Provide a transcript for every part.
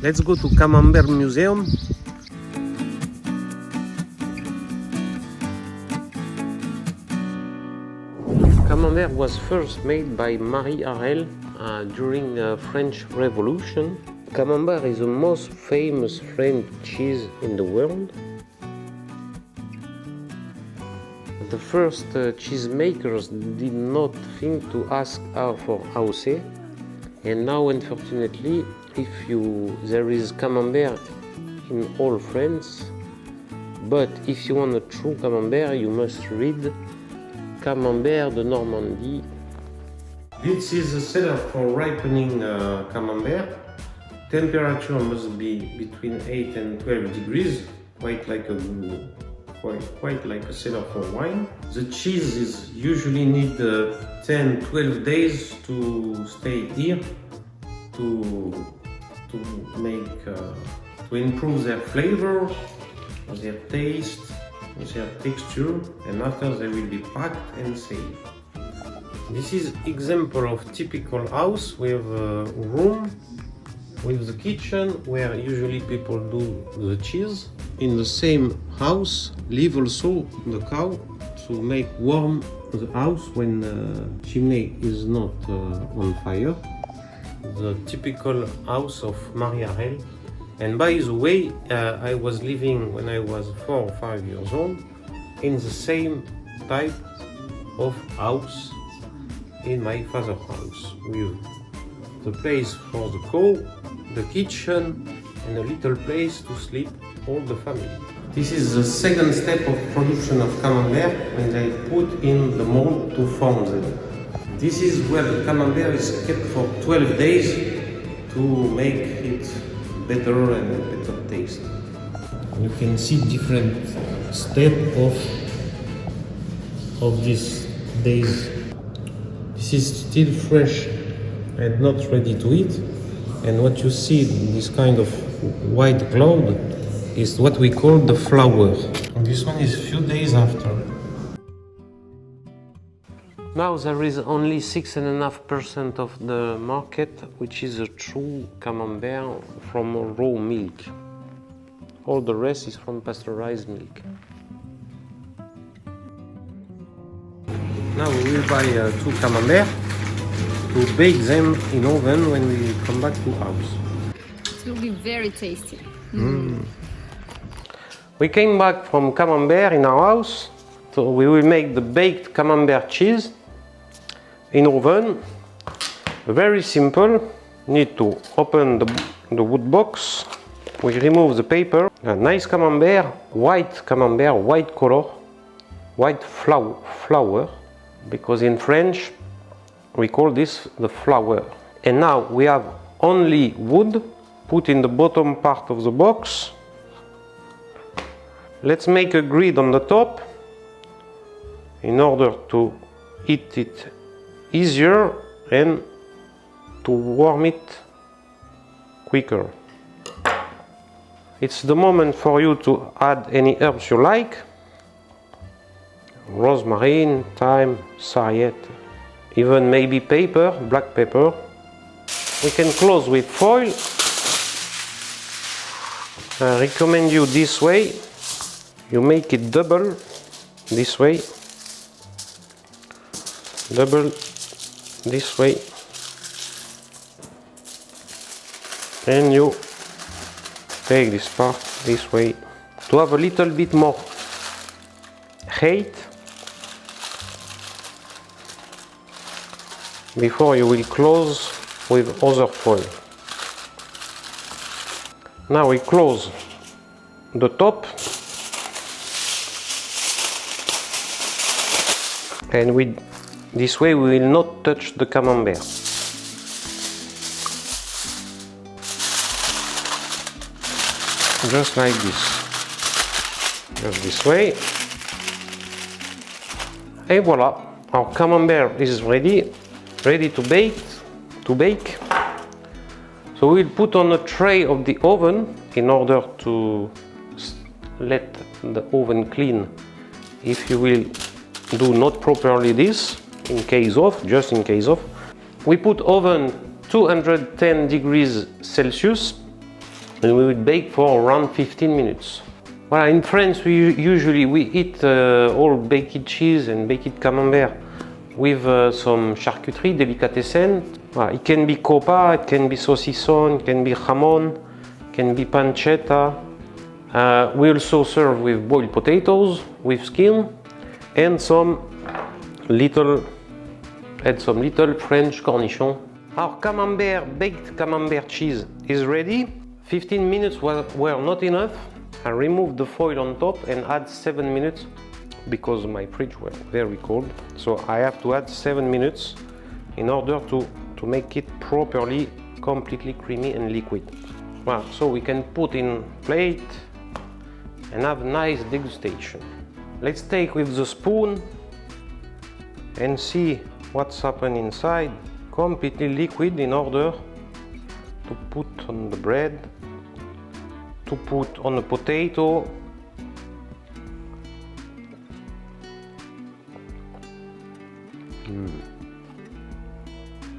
Let's go to Camembert Museum. Camembert was first made by Marie Harel during the French Revolution. Camembert is the most famous French cheese in the world. The first cheesemakers did not think to ask for AOC, and now unfortunately, there is Camembert in all France, but if you want a true Camembert, you must read Camembert de Normandy. This is a cellar for ripening Camembert. Temperature must be between 8 and 12 degrees, quite like a cellar for wine. The cheese is usually need 10-12 days to stay here to improve their flavor, their taste, their texture, and after they will be packed and saved. This is example of typical house with a room with the kitchen where usually people do the cheese. In the same house live also the cow to make warm the house when the chimney is not on fire. The typical house of Marie Harel. And by the way, I was living when I was 4 or 5 years old in the same type of house in my father's house, with the place for the cow, the kitchen, and a little place to sleep all the family. This is the second step of production of Camembert when they put in the mold to form them. This is where the Camembert is kept for 12 days to make it better and better taste. You can see different steps of these days. This is still fresh and not ready to eat. And what you see, this kind of white cloud, is what we call the flour. And this one is a few days after. Now there is only 6.5% of the market which is a true Camembert from raw milk. All the rest is from pasteurized milk. Now we will buy 2 Camembert to bake them in oven when we come back to house. It will be very tasty. We came back from Camembert in our house, so we will make the baked Camembert cheese in oven. Very simple. Need to open the wood box. We remove the paper. A nice Camembert, white color, white flour, because in French we call this the flour. And now we have only wood put in the bottom part of the box. Let's make a grid on the top in order to eat it easier and to warm it quicker. It's the moment for you to add any herbs you like. Rosemary, thyme, sarriette, even maybe pepper, black pepper. We can close with foil. I recommend you this way. You make it double this way, double this way, and you take this part this way to have a little bit more height before you will close with other foil. Now we close the top, and this way we will not touch the Camembert. Just like this. Just this way. And voila, our Camembert is ready to bake. So we'll put on a tray of the oven in order to let the oven clean if you will do not properly this, just in case of. We put oven 210 degrees Celsius and we will bake for around 15 minutes. Well, in France we usually eat all baked cheese and baked camembert with some charcuterie delicatessen. Well, it can be copa, it can be saucisson, it can be jamon, it can be pancetta. We also serve with boiled potatoes with skin and some little French cornichons. Our baked camembert cheese is ready. 15 minutes were not enough. I removed the foil on top and add 7 minutes because my fridge was very cold. So I have to add 7 minutes in order to make it properly, completely creamy and liquid. Well, so we can put in plate and have nice degustation. Let's take with the spoon and see what's happened inside. Completely liquid in order to put on the bread, to put on the potato.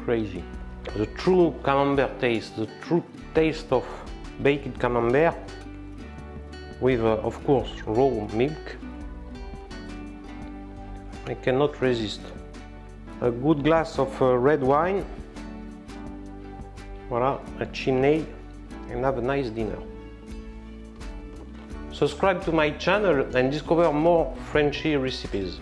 Crazy. The true camembert taste, the true taste of baked camembert with, of course, raw milk. I cannot resist. A good glass of red wine, voilà, a chimney, and have a nice dinner. Subscribe to my channel and discover more Frenchy recipes.